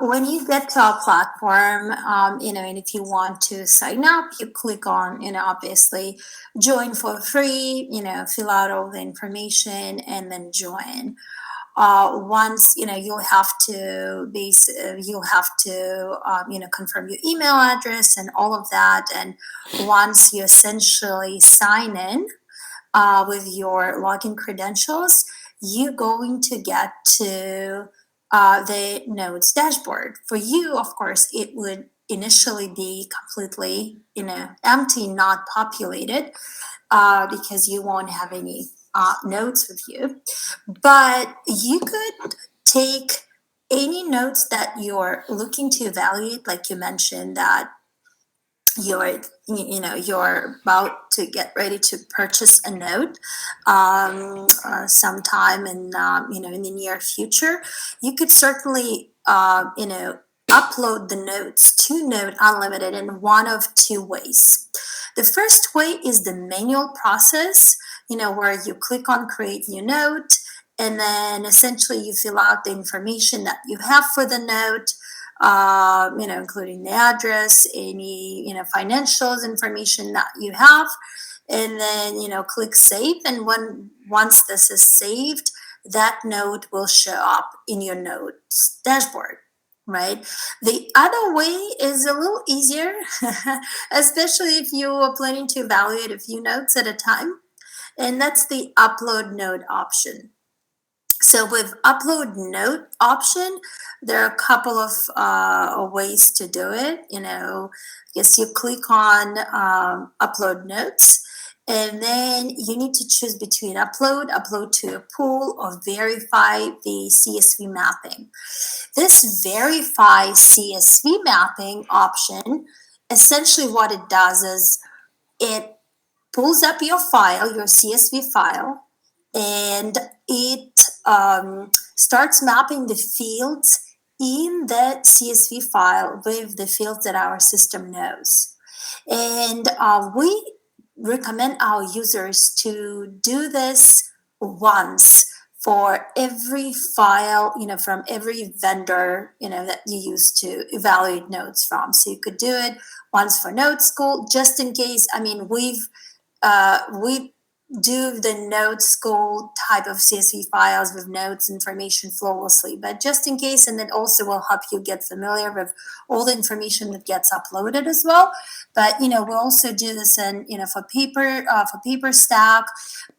When you get to our platform, and if you want to sign up, you click on, obviously join for free, fill out all the information and then join. Once, you'll have to, confirm your email address and all of that. And once you essentially sign in, with your login credentials, you're going to get to the Nodes dashboard. For you, of course, it would initially be completely, empty, not populated, because you won't have any nodes with you. But you could take any nodes that you're looking to evaluate, like you mentioned that you're about to get ready to purchase a node sometime in the near future. You could certainly upload the nodes to Node Unlimited in one of two ways. The first way is the manual process, where you click on create new node, and then essentially you fill out the information that you have for the node, including the address, any, financials information that you have, and then, click save. And once this is saved, that node will show up in your nodes dashboard. Right. The other way is a little easier, especially if you are planning to evaluate a few nodes at a time, and that's the upload node option. So with upload node option, there are a couple of ways to do it. Yes, you click on upload nodes, and then you need to choose between upload to a pool, or verify the CSV mapping. This verify CSV mapping option, essentially what it does is it pulls up your file, your CSV file, and it starts mapping the fields in the CSV file with the fields that our system knows. And we recommend our users to do this once for every file, from every vendor, that you use to evaluate nodes from. So you could do it once for Node School, just in case. I mean, we do the Node School type of CSV files with nodes information flawlessly, but just in case, and it also will help you get familiar with all the information that gets uploaded as well. But we'll also do this in for Paperstack.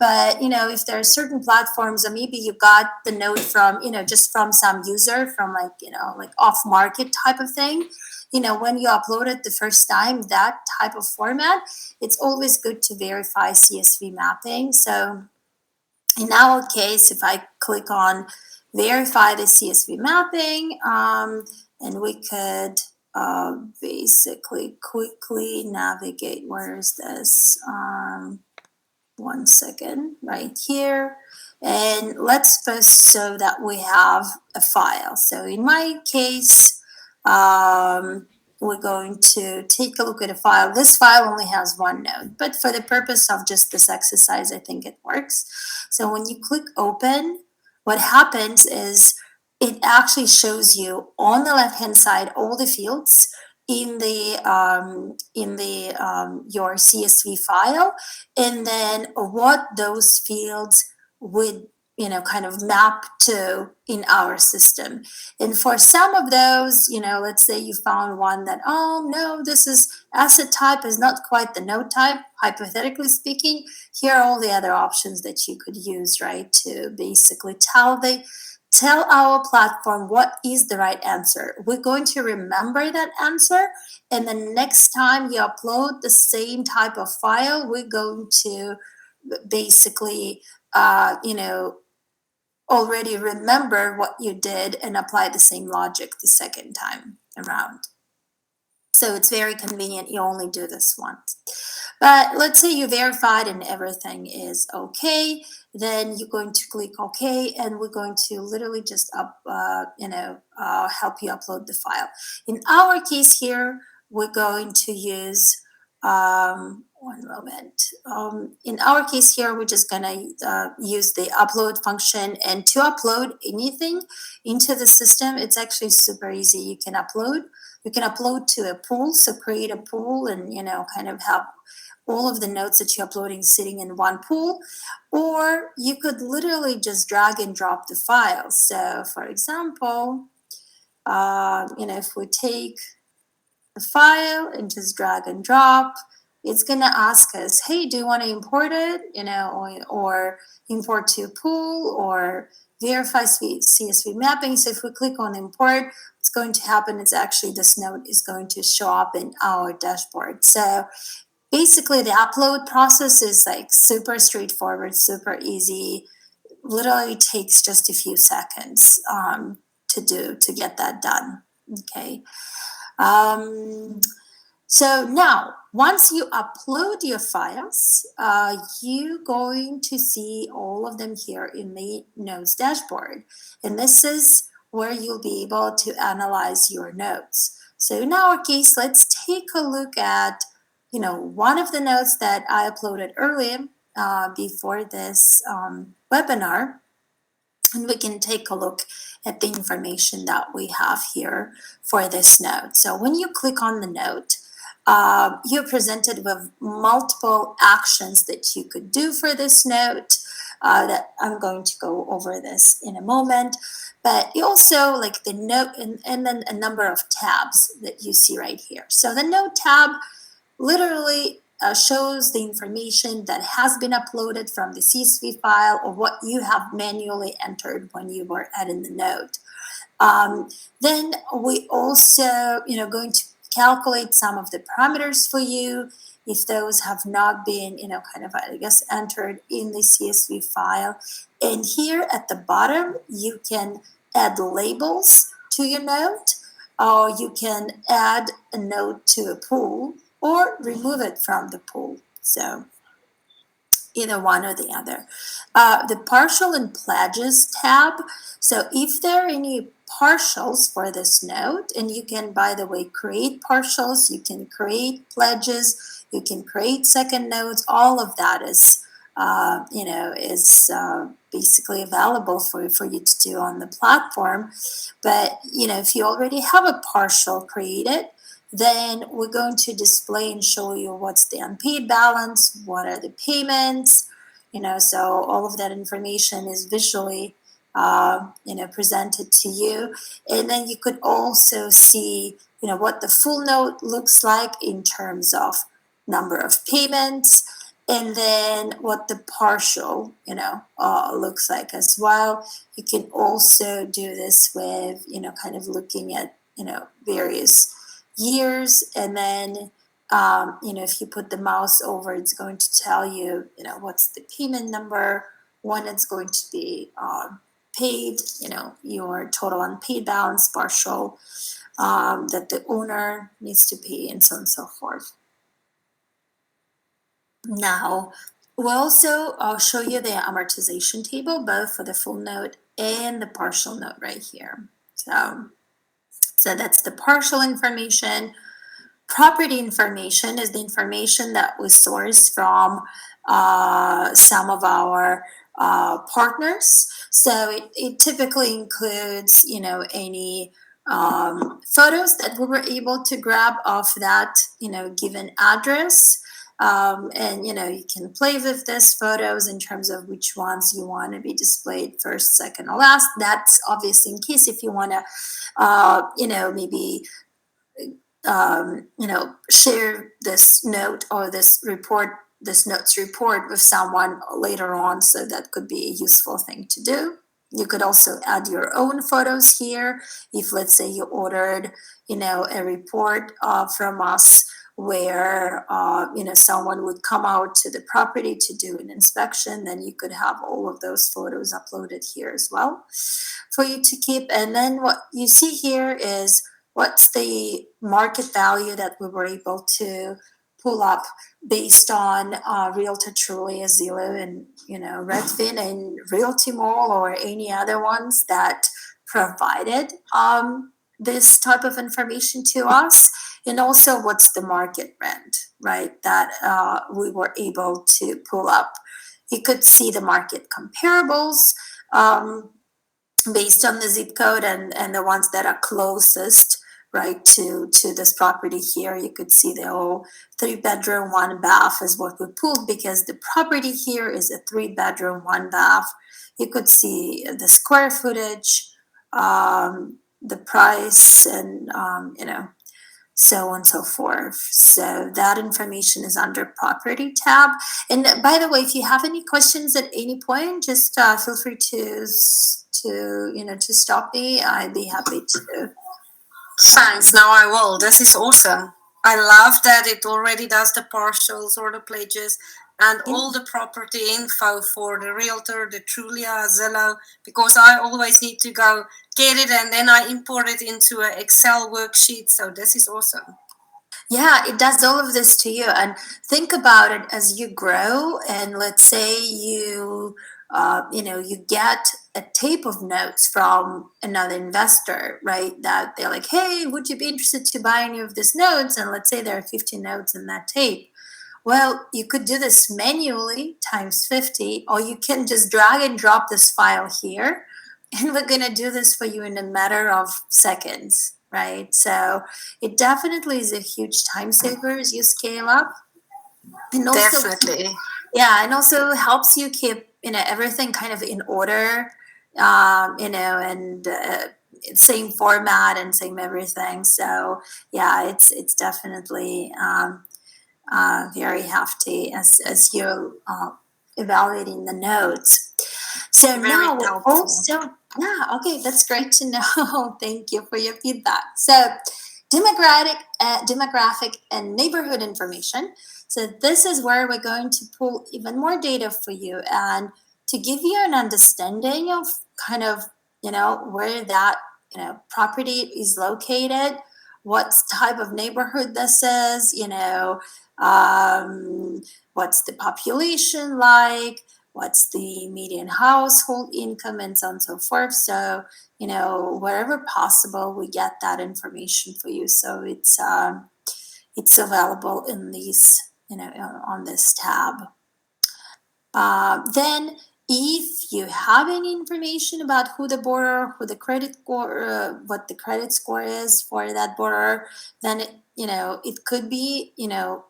But if there are certain platforms, or maybe you got the node from just from some user from like off market type of thing, when you upload it the first time, that type of format, it's always good to verify CSV mapping. So in our case, if I click on verify the CSV mapping, and we could basically quickly navigate, where is this? 1 second, right here. And let's first show that we have a file. So in my case, we're going to take a look at a file. This file only has one node, but for the purpose of just this exercise, I think it works. So when you click open, what happens is it actually shows you on the left-hand side all the fields in the your CSV file, and then what those fields would kind of map to in our system. And for some of those, let's say you found one that, oh no, this is asset type is not quite the node type, hypothetically speaking, here are all the other options that you could use, right, to basically tell our platform what is the right answer. We're going to remember that answer, and the next time you upload the same type of file, we're going to basically already remember what you did and apply the same logic the second time around. So it's very convenient. You only do this once. But let's say you verified and everything is okay. Then you're going to click OK, and we're going to literally just help you upload the file. In our case here, we're going to use One moment. In our case here, we're just gonna use the upload function, and to upload anything into the system, it's actually super easy. You can upload to a pool, so create a pool and, kind of have all of the notes that you're uploading sitting in one pool, or you could literally just drag and drop the files. So for example, if we take the file and just drag and drop, it's going to ask us, hey, do you want to import it, or import to a pool, or verify CSV mapping. So if we click on import, what's going to happen is actually this note is going to show up in our dashboard. So basically the upload process is like super straightforward, super easy. Literally takes just a few seconds to get that done. Okay. So now, once you upload your files, you're going to see all of them here in the Notes dashboard. And this is where you'll be able to analyze your notes. So in our case, let's take a look at, one of the notes that I uploaded earlier before this webinar. And we can take a look at the information that we have here for this note. So when you click on the note, you're presented with multiple actions that you could do for this note. That I'm going to go over this in a moment. But you also like the note and then a number of tabs that you see right here. So the note tab literally shows the information that has been uploaded from the CSV file or what you have manually entered when you were adding the note. Then we also, going to calculate some of the parameters for you if those have not been, entered in the CSV file. And here at the bottom, you can add labels to your note, or you can add a note to a pool, or remove it from the pool. So either one or the other. The partial and pledges tab. So if there are any partials for this note, and you can, by the way, create partials, you can create pledges, you can create second notes, all of that is basically available for you to do on the platform. But, if you already have a partial created, then we're going to display and show you what's the unpaid balance, what are the payments, so all of that information is visually, presented to you. And then you could also see, what the full note looks like in terms of number of payments, and then what the partial, looks like as well. You can also do this with, kind of looking at, various years, and then if you put the mouse over, it's going to tell you, what's the payment number, when it's going to be paid, your total unpaid balance, partial, that the owner needs to pay, and so on and so forth. Now, we'll also show you the amortization table, both for the full note and the partial note right here. So that's the partial information. Property information is the information that was sourced from some of our partners. So it typically includes, any photos that we were able to grab off that, given address. And, you can play with these photos in terms of which ones you want to be displayed first, second, or last. That's obviously in case if you want to, maybe share this note or this notes report with someone later on. So that could be a useful thing to do. You could also add your own photos here. If, let's say, you ordered, a report from us where, someone would come out to the property to do an inspection, then you could have all of those photos uploaded here as well for you to keep. And then what you see here is what's the market value that we were able to pull up based on Realtor Trulia, Zillow, and Redfin and Realty Mall, or any other ones that provided this type of information to us. and also what's the market rent, right? That we were able to pull up. You could see the market comparables um, based on the zip code and the ones that are closest, right, to this property here. You could see the whole 3 bedroom, 1 bath is what we pulled because the property here is a 3 bedroom, 1 bath. You could see the square footage, the price, and so on and so forth. So that information is under property tab. And by the way, if you have any questions at any point, just feel free to stop me. I'd be happy to. Thanks. Now I will. This is awesome. I love that it already does the partials or the pledges and all the property info for the realtor, the Trulia, Zillow, because I always need to go get it and then I import it into an Excel worksheet. So this is awesome. Yeah, it does all of this to you. And think about it as you grow, and let's say you get a tape of notes from another investor, right? That they're like, hey, would you be interested to buy any of these notes? And let's say there are 50 notes in that tape. Well, you could do this manually times 50, or you can just drag and drop this file here, and we're going to do this for you in a matter of seconds, right? So it definitely is a huge time saver as you scale up. And also, Definitely. yeah, and also helps you keep everything kind of in order, and same format and same everything. So yeah, it's definitely very hefty as you're evaluating the notes. So Very now we helpful. also, yeah, okay, that's great to know. Thank you for your feedback. So demographic and neighborhood information. So this is where we're going to pull even more data for you and to give you an understanding of kind of, where that, property is located, what type of neighborhood this is, what's the population like, what's the median household income, and so on and so forth. So, wherever possible, we get that information for you. So it's available in these, on this tab. Then, if you have any information about who the borrower, who the credit score, what the credit score is for that borrower, then it could be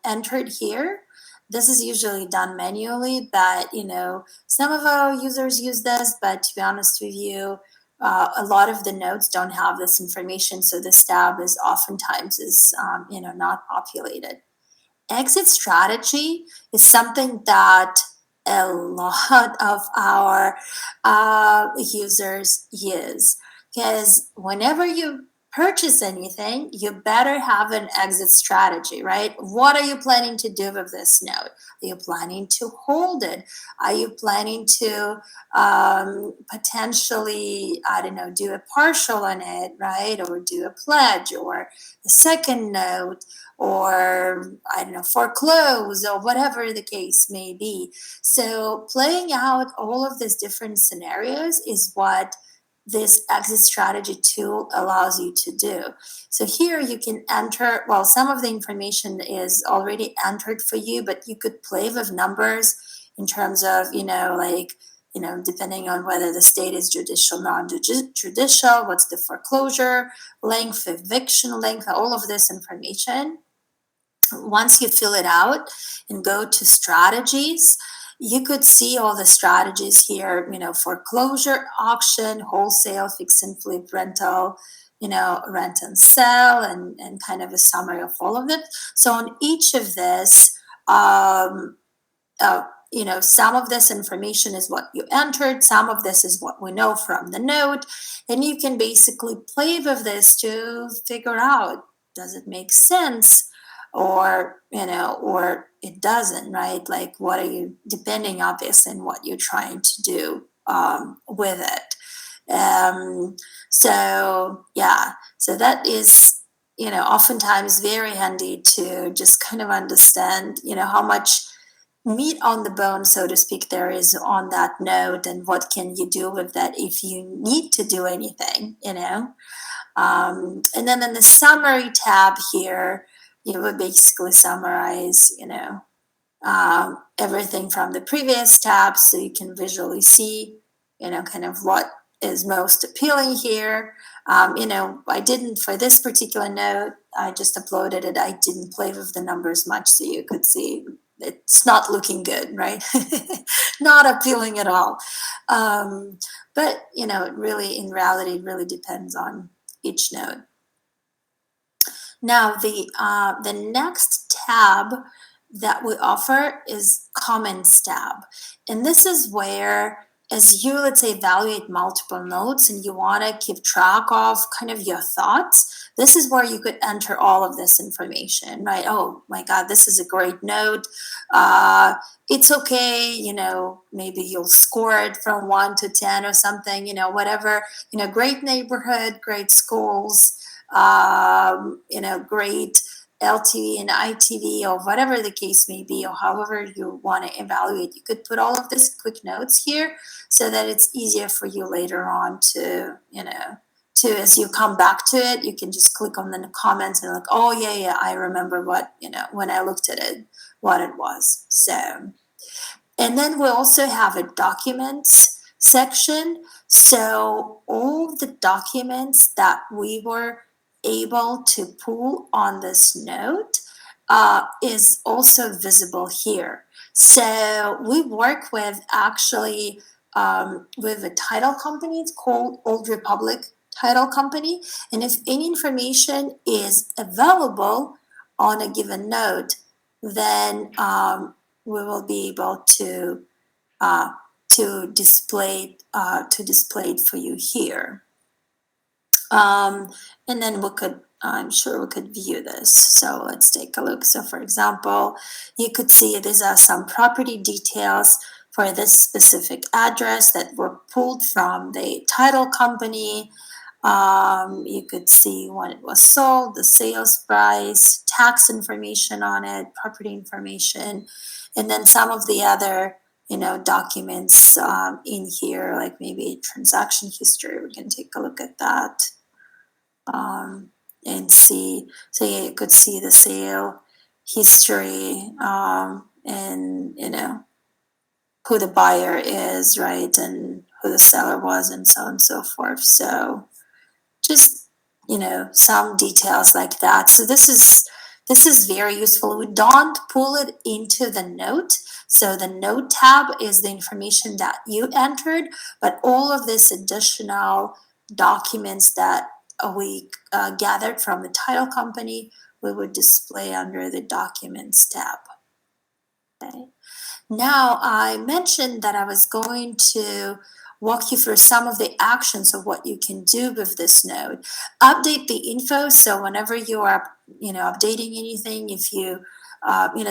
entered here. This is usually done manually, but some of our users use this. But to be honest with you, a lot of the notes don't have this information, so this tab is oftentimes not populated. Exit strategy is something that a lot of our users use, because whenever you purchase anything, you better have an exit strategy, right? What are you planning to do with this note? Are you planning to hold it? Are you planning to potentially, I don't know, do a partial on it, right? Or do a pledge or a second note, or I don't know, foreclose, or whatever the case may be. So playing out all of these different scenarios is what this exit strategy tool allows you to do. So here you can enter, well, some of the information is already entered for you, but you could play with numbers in terms of, depending on whether the state is judicial, non-judicial, what's the foreclosure length, eviction length, all of this information. Once you fill it out and go to strategies, you could see all the strategies here, foreclosure, auction, wholesale, fix and flip, rental, rent and sell, and kind of a summary of all of it. So on each of this, some of this information is what you entered, some of this is what we know from the note, and you can basically play with this to figure out, does it make sense? Or it doesn't, right? Like, what are you, depending obviously on what you're trying to do with it. So yeah, so that is oftentimes very handy to just kind of understand how much meat on the bone, so to speak, there is on that note, and what can you do with that if you need to do anything. And then in the summary tab here, you would basically summarize, everything from the previous tab, so you can visually see, kind of what is most appealing here. I didn't, for this particular note, I just uploaded it. I didn't play with the numbers much, so you could see it's not looking good, right? Not appealing at all. But, it really, in reality, it really depends on each node. Now, the next tab that we offer is comments tab. And this is where, as you, let's say, evaluate multiple nodes and you want to keep track of kind of your thoughts, this is where you could enter all of this information, right? Oh my God, this is a great node. It's okay, maybe you'll score it from 1 to 10 or something, whatever, great neighborhood, great schools, great LTV and ITV, or whatever the case may be, or however you want to evaluate. You could put all of these quick notes here so that it's easier for you later on to, as you come back to it, you can just click on the comments and like, oh yeah, I remember what, when I looked at it, what it was. So, and then we also have a documents section. So all the documents that we were able to pull on this node is also visible here. So we work with actually with a title company. It's called Old Republic Title Company. And if any information is available on a given node, then we will be able to display it for you here. And then I'm sure we could view this. So let's take a look. So for example, you could see these are some property details for this specific address that were pulled from the title company. You could see when it was sold, the sales price, tax information on it, property information, and then some of the other documents in here, like maybe transaction history. We can take a look at that and see. So yeah, you could see the sale history and who the buyer is, right, and who the seller was, and so on and so forth. So just some details like that. So this is very useful. We don't pull it into the note. So the note tab is the information that you entered, but all of this additional documents that we gathered from the title company, we would display under the documents tab. Okay. Now, I mentioned that I was going to walk you through some of the actions of what you can do with this node. Update the info. So whenever you are, updating anything, if you,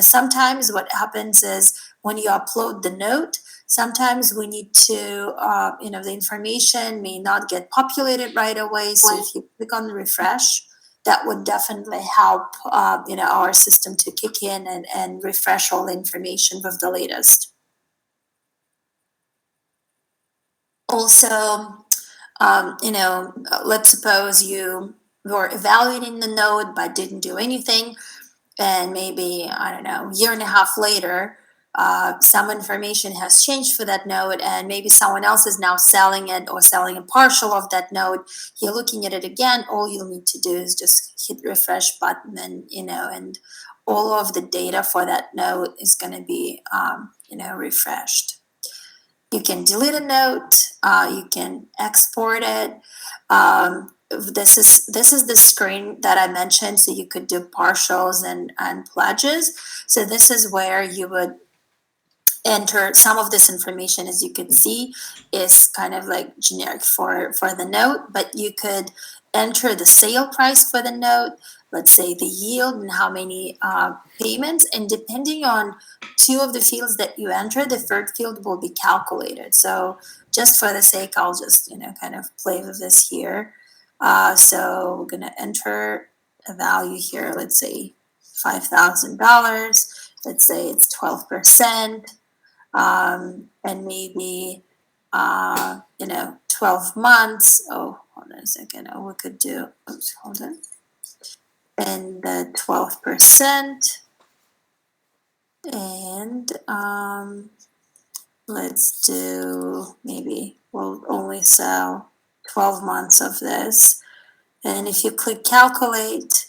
sometimes what happens is when you upload the note, sometimes we need to, the information may not get populated right away. So if you click on refresh, that would definitely help, our system to kick in and refresh all the information with the latest. Also, let's suppose you were evaluating the node but didn't do anything, and maybe, I don't know, a year and a half later, some information has changed for that node, and maybe someone else is now selling it or selling a partial of that node. You're looking at it again. All you'll need to do is just hit refresh button, and and all of the data for that node is going to be refreshed. You can delete a note. You can export it. This is the screen that I mentioned. So you could do partials and pledges. So this is where you would enter some of this information. As you can see, is kind of like generic for the note, but you could enter the sale price for the note, let's say the yield and how many payments, and depending on two of the fields that you enter, the third field will be calculated. So just for the sake, I'll just kind of play with this here. So we're going to enter a value here, let's say $5,000. Let's say it's 12%, and maybe 12 months. Oh, hold on a second. Oh, we could do, oops, hold on. And the 12%. And let's do, maybe we'll only sell 12 months of this. And if you click calculate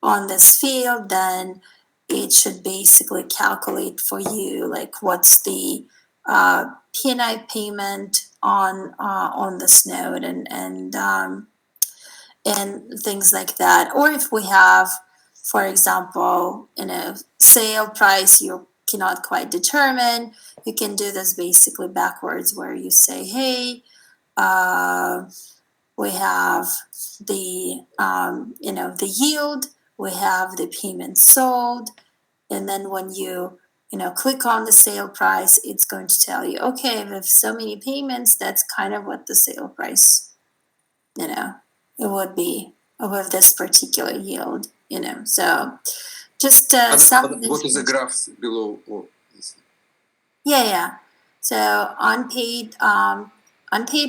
on this field, then it should basically calculate for you like what's the P&I payment on this node and things like that. Or if we have, for example, sale price you cannot quite determine, you can do this basically backwards, where you say, hey, we have the the yield, we have the payment sold, and then when you click on the sale price, it's going to tell you, okay, with so many payments, that's kind of what the sale price it would be with this particular yield. So just some. What is the graph below? Yeah. So unpaid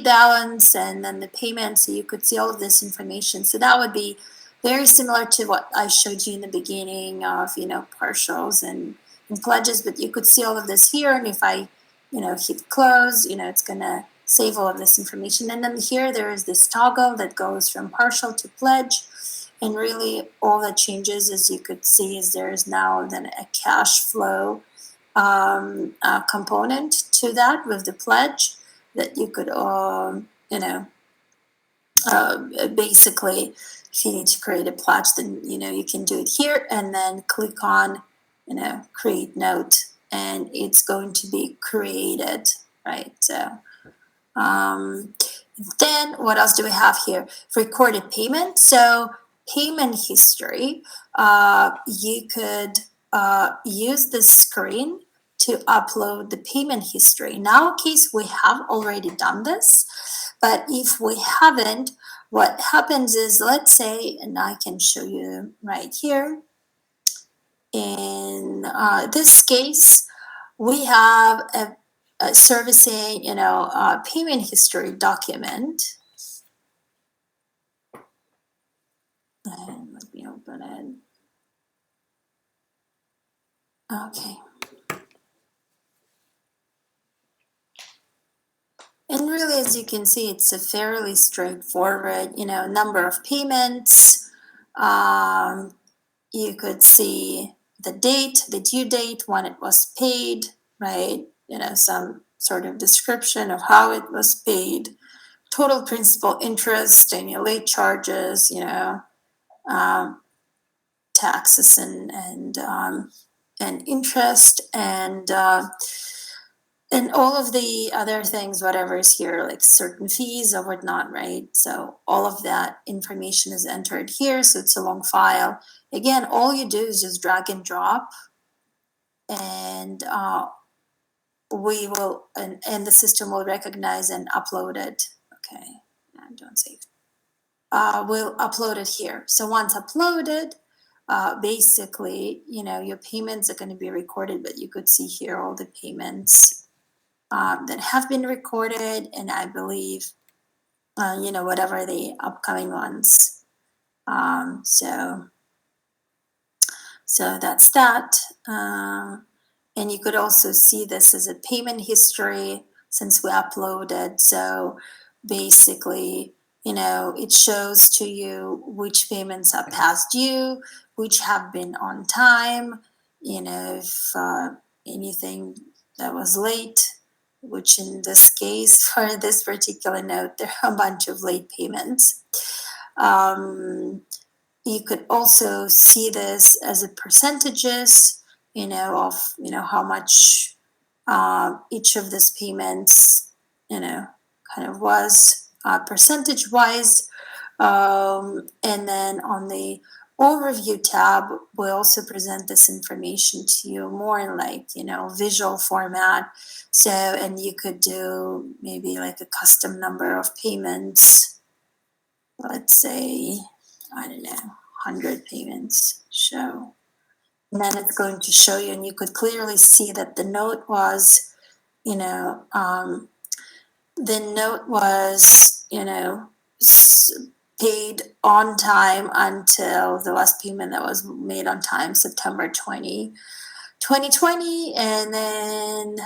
balance, and then the payment. So you could see all of this information. So that would be very similar to what I showed you in the beginning of partials and pledges. But you could see all of this here, and if I hit close, it's gonna save all of this information. And then here there is this toggle that goes from partial to pledge. And really all that changes, as you could see, is there is now then a cash flow component to that with the pledge that you could, basically, if you need to create a pledge, then, you can do it here and then click on, create note, and it's going to be created, right? So, then what else do we have here? Recorded payment. So payment history, you could use the screen to upload the payment history. In our case, we have already done this, but if we haven't, what happens is, let's say, and I can show you right here, in this case, we have a servicing, payment history document. And let me open it. Okay. And really, as you can see, it's a fairly straightforward, number of payments. You could see the date, the due date, when it was paid, right? Some sort of description of how it was paid, total principal interest, any late charges, taxes and interest, and all of the other things, whatever is here, like certain fees or whatnot, right? So all of that information is entered here. So it's a long file. Again, all you do is just drag and drop, and we will, and the system will recognize and upload it. Okay, don't save. We'll upload it here. So once uploaded, basically, your payments are going to be recorded, but you could see here all the payments that have been recorded, and I believe, whatever the upcoming ones. So that's that. And you could also see this as a payment history since we uploaded. So basically, it shows to you which payments are past due, which have been on time, if anything that was late, which in this case, for this particular note, there are a bunch of late payments. You could also see this as a percentages, of how much each of these payments, kind of was percentage wise. And then on the overview tab, we also present this information to you more in visual format. So, and you could do maybe like a custom number of payments. Let's say, I don't know, 100 payments show. And then it's going to show you, and you could clearly see that the note was, paid on time until the last payment that was made on time, September 2020, and then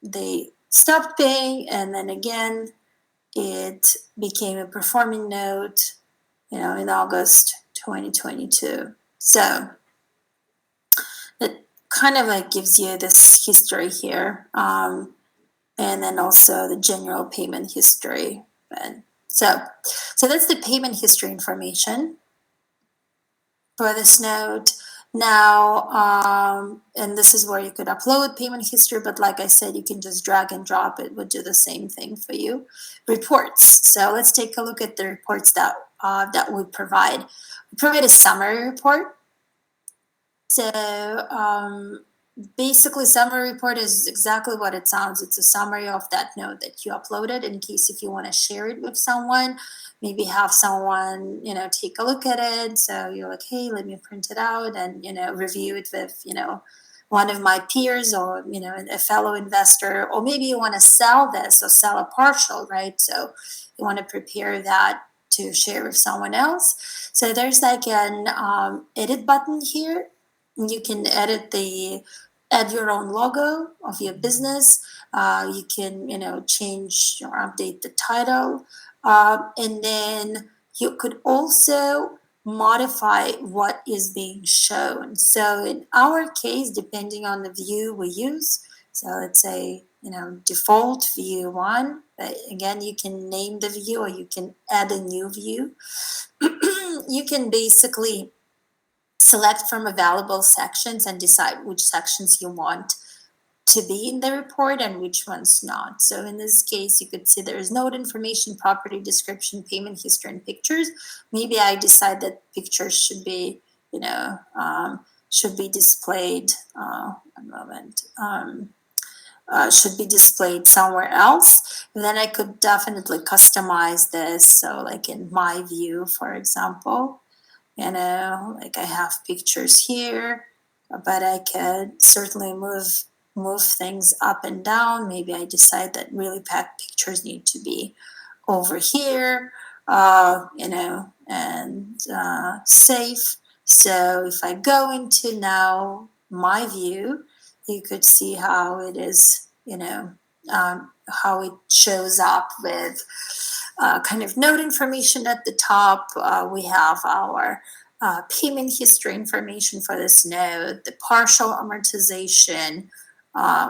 they stopped paying, and then again it became a performing note, in August 2022. So it kind of like gives you this history here, and then also the general payment history. And so that's the payment history information for this note. Now, and this is where you could upload payment history, but like I said, you can just drag and drop. It would do the same thing for you. Reports. So let's take a look at the reports that we provide. We provide a summary report. So basically, summary report is exactly what it sounds. It's a summary of that note that you uploaded, in case if you want to share it with someone, maybe have someone take a look at it. So you're like, hey, let me print it out and review it with one of my peers, or a fellow investor, or maybe you want to sell this or sell a partial, right? So you want to prepare that to share with someone else. So there's like an edit button here. You can add your own logo of your business. You can change or update the title, and then you could also modify what is being shown. So in our case, depending on the view we use, so let's say default view 1, but again, you can name the view or you can add a new view. You can basically select from available sections and decide which sections you want to be in the report and which ones not. So in this case, you could see there's note information, property description, payment history, and pictures. Maybe I decide that pictures should be, displayed. One moment. Should be displayed somewhere else. And then I could definitely customize this. So, like in my view, for example, like I have pictures here, but I could certainly move things up and down. Maybe I decide that really packed pictures need to be over here, and safe. So if I go into now my view, you could see how it is, how it shows up with kind of note information at the top. We have our payment history information for this note, the partial amortization,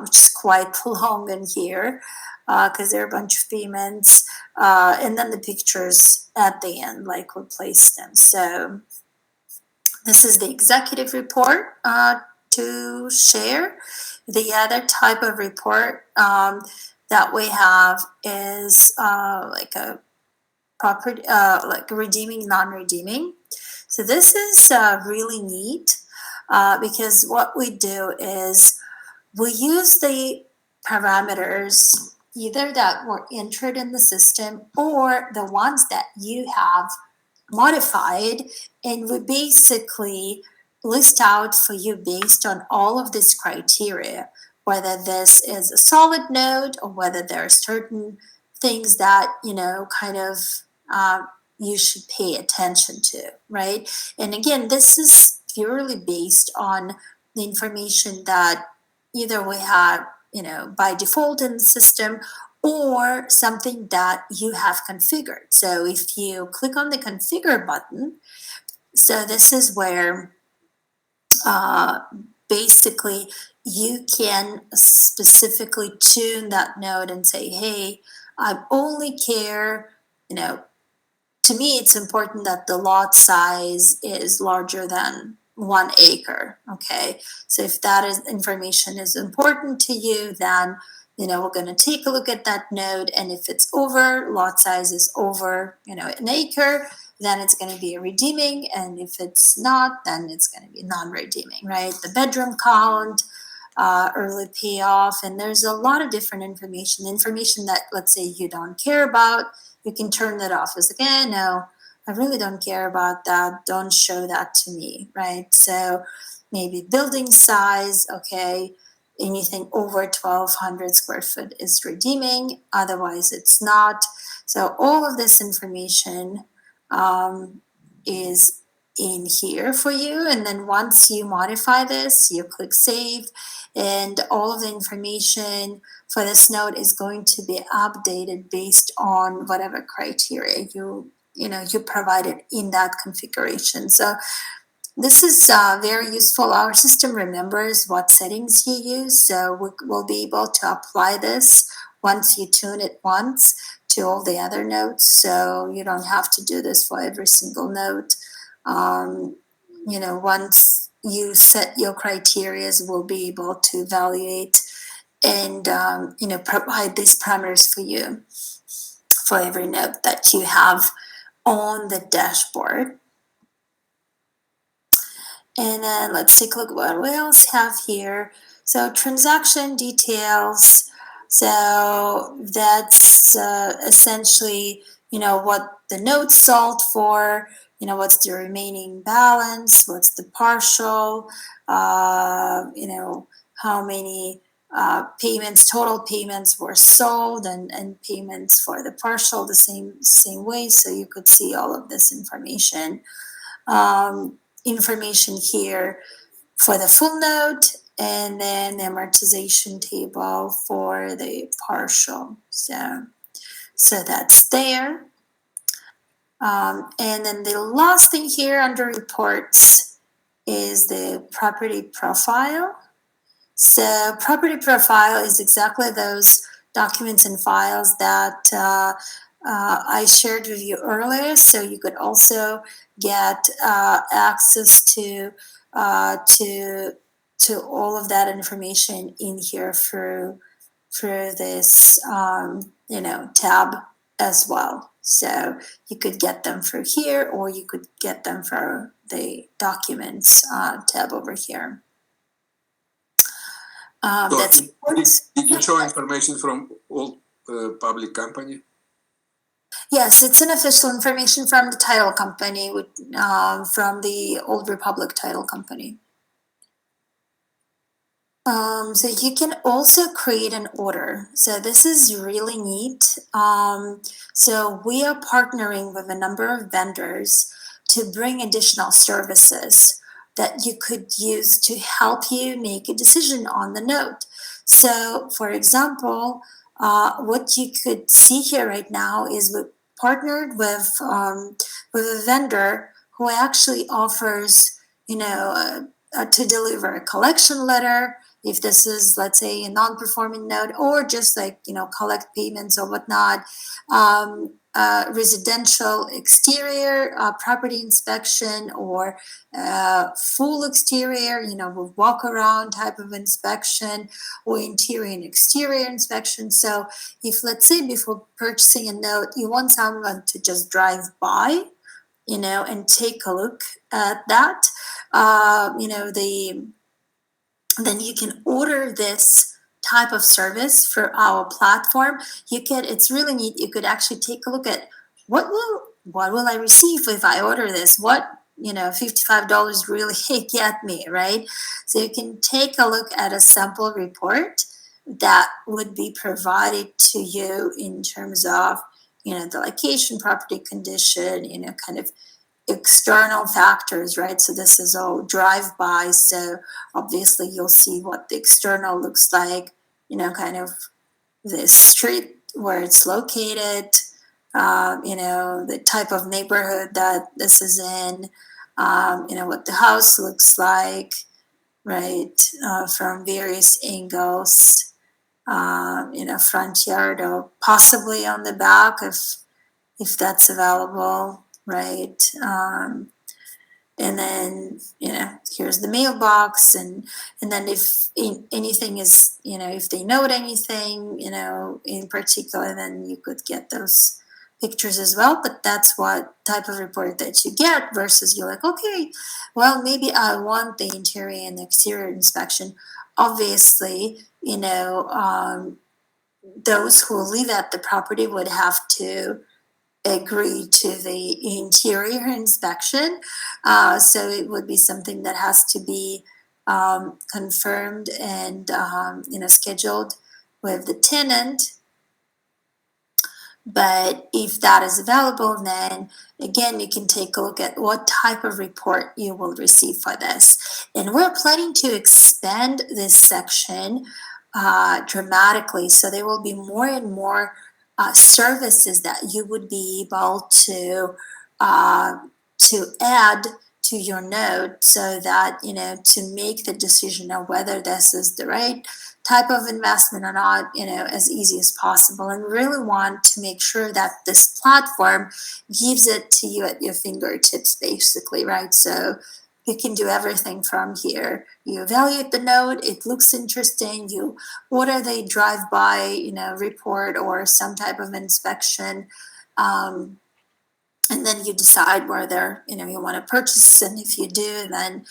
which is quite long in here because there are a bunch of payments, and then the pictures at the end, like we place them. So this is the executive report to share. The other type of report that we have is like a property, like redeeming, non-redeeming. So this is really neat because what we do is we use the parameters either that were entered in the system or the ones that you have modified, and we basically list out for you based on all of this criteria, whether this is a solid note or whether there are certain things that kind of you should pay attention to, right? And again, this is purely based on the information that either we have by default in the system or something that you have configured. So if you click on the configure button, so this is where basically you can specifically tune that node and say, hey, I only care, to me it's important that the lot size is larger than 1 acre. Okay, so if that information is important to you, then we're going to take a look at that node, and if it's over, lot size is over an acre, then it's going to be a redeeming, and if it's not, then it's going to be non-redeeming, right? The bedroom count, early payoff, and there's a lot of different information that, let's say, you don't care about, you can turn that off. It's like, no, I really don't care about that, don't show that to me, right? So maybe building size, okay, anything over 1,200 square foot is redeeming, otherwise it's not. So all of this information is in here for you. And then once you modify this, you click save, and all of the information for this note is going to be updated based on whatever criteria you provided in that configuration. So this is very useful. Our system remembers what settings you use, so we'll be able to apply this once you tune it once to all the other notes. So you don't have to do this for every single note. Once you set your criteria, we'll be able to evaluate and provide these parameters for you for every note that you have on the dashboard. And then let's take a look at what we else have here. So transaction details. So that's essentially, what the note sold for, what's the remaining balance, what's the partial, how many total payments were sold, and payments for the partial the same way. So you could see all of this information. Information here for the full note, and then the amortization table for the partial. So that's there. And then the last thing here under reports is the property profile. So property profile is exactly those documents and files that I shared with you earlier. So you could also get access to all of that information in here through this tab as well. So you could get them through here, or you could get them for the documents tab over here. So did you show information from all public company? Yes, it's an official information from the title company, from the Old Republic Title Company. So you can also create an order. So this is really neat. So we are partnering with a number of vendors to bring additional services that you could use to help you make a decision on the note. So, for example, what you could see here right now is we partnered with a vendor who actually offers, to deliver a collection letter if this is, let's say, a non-performing note, or just collect payments or whatnot. Residential exterior property inspection, or full exterior, with walk around type of inspection, or interior and exterior inspection. So if, let's say, before purchasing a note, you want someone to just drive by, and take a look at that, then you can order this type of service for our platform. It's really neat. You could actually take a look at what will I receive if I order this? What, $55 really get me, right? So you can take a look at a sample report that would be provided to you in terms of, the location, property condition, kind of external factors, right? So this is all drive-by, so obviously you'll see what the external looks like, kind of the street where it's located, the type of neighborhood that this is in, what the house looks like, right, from various angles, front yard, or possibly on the back if that's available, right? And then, here's the mailbox, and then if anything is, if they note anything, in particular, then you could get those pictures as well. But that's what type of report that you get, versus you're like, okay, well, maybe I want the interior and exterior inspection. Obviously, those who live at the property would have to agree to the interior inspection. So it would be something that has to be confirmed and scheduled with the tenant. But if that is available, then again, you can take a look at what type of report you will receive for this. And we're planning to expand this section dramatically. So there will be more and more services that you would be able to add to your note, so that to make the decision of whether this is the right type of investment or not, as easy as possible. And really want to make sure that this platform gives it to you at your fingertips, basically, right? So you can do everything from here. You evaluate the note, it looks interesting, you order the drive-by, report or some type of inspection. And then you decide whether you want to purchase, and if you do, then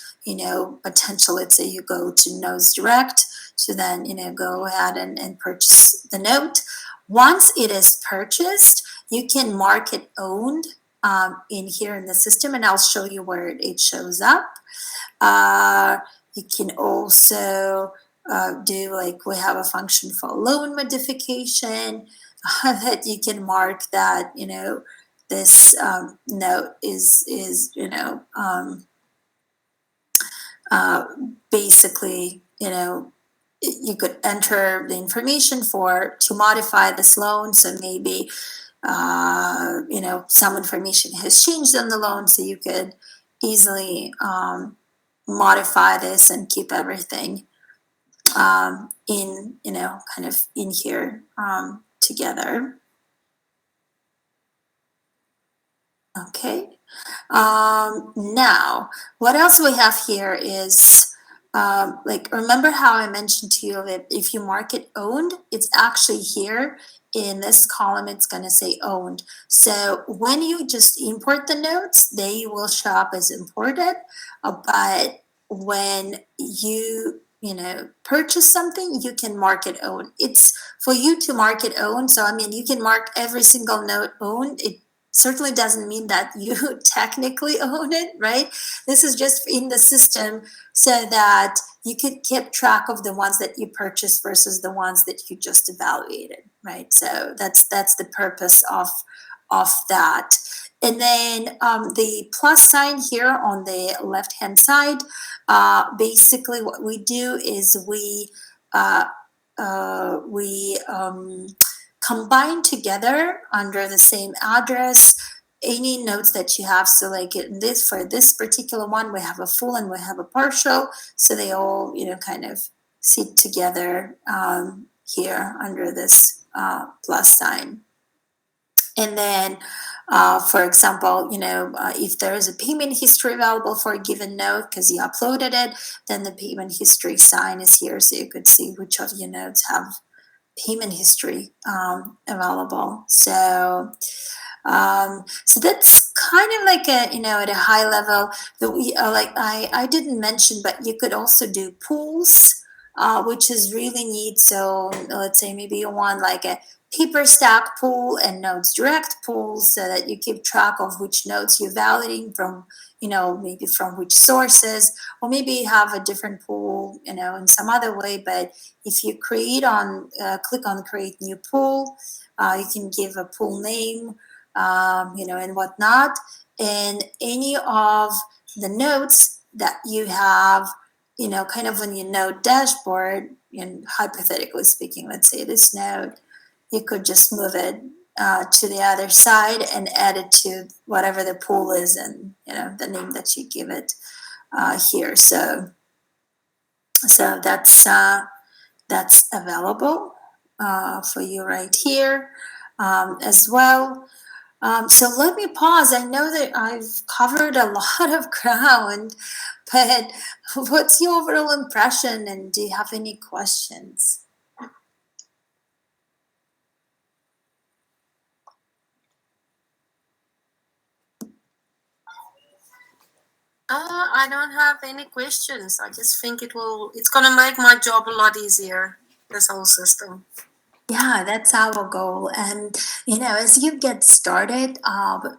potentially, let's say you go to Notes Direct, so then go ahead and purchase the note. Once it is purchased, you can mark it owned in here in the system, and I'll show you where it shows up. You can also do, like, we have a function for loan modification that you can mark that this note is basically, you could enter the information to modify this loan. So maybe some information has changed on the loan, so you could easily modify this and keep everything in kind of in here together. Okay. Now, what else we have here is, like, remember how I mentioned to you that if you mark it owned, it's actually here in this column, it's going to say owned. So when you just import the notes, they will show up as imported. But when you purchase something, you can mark it owned. It's for you to mark it owned. So, I mean, you can mark every single note owned. It certainly doesn't mean that you technically own it, right? This is just in the system so that you could keep track of the ones that you purchased versus the ones that you just evaluated, right? So that's the purpose of that. And then the plus sign here on the left-hand side, basically what we do is we combine together under the same address any notes that you have. So, like, for this particular one, we have a full and we have a partial, so they all kind of sit together here under this plus sign. And then for example, if there is a payment history available for a given note because you uploaded it, then the payment history sign is here, so you could see which of your notes have payment history available. So that's kind of like at a high level that we like. I didn't mention, but you could also do pools, which is really neat. So let's say maybe you want like a paper stack pool and Notes Direct pool, so that you keep track of which notes you're validating from, maybe from which sources, or maybe you have a different pool, in some other way. But if you click on create new pool, you can give a pool name, and whatnot. And any of the notes that you have, kind of on your note dashboard, and hypothetically speaking, let's say this note, you could just move it to the other side and add it to whatever the pool is, and the name that you give it here. So that's available for you right here as well. So let me pause. I know that I've covered a lot of ground, but what's your overall impression, and do you have any questions? I don't have any questions. I just think it's gonna make my job a lot easier, this whole system. Yeah, that's our goal. And, as you get started,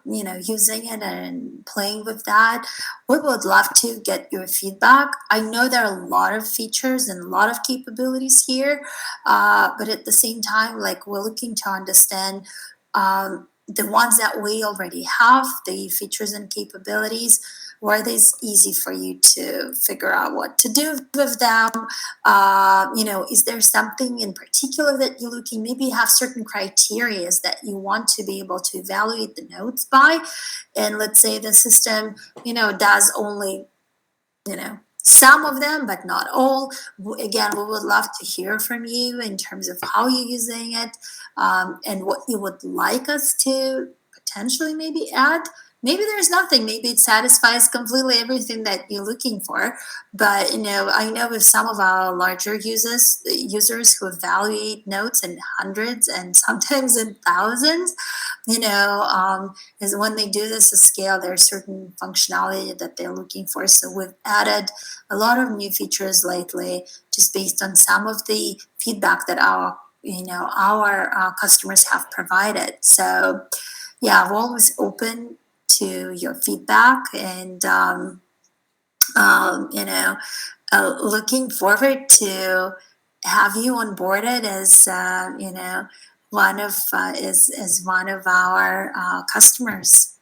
using it and playing with that, we would love to get your feedback. I know there are a lot of features and a lot of capabilities here, but at the same time, like, we're looking to understand the ones that we already have, the features and capabilities, where it is easy for you to figure out what to do with them. Is there something in particular that you're looking? Maybe you have certain criteria that you want to be able to evaluate the notes by, and let's say the system, does only, some of them, but not all. Again, we would love to hear from you in terms of how you're using it, and what you would like us to potentially maybe add. Maybe there's nothing. Maybe it satisfies completely everything that you're looking for. But I know with some of our larger users who evaluate notes in hundreds and sometimes in thousands, is when they do this at scale, there's certain functionality that they're looking for. So we've added a lot of new features lately, just based on some of the feedback that our customers have provided. So yeah, we're always open to your feedback, and looking forward to have you onboarded as one of as one of our customers.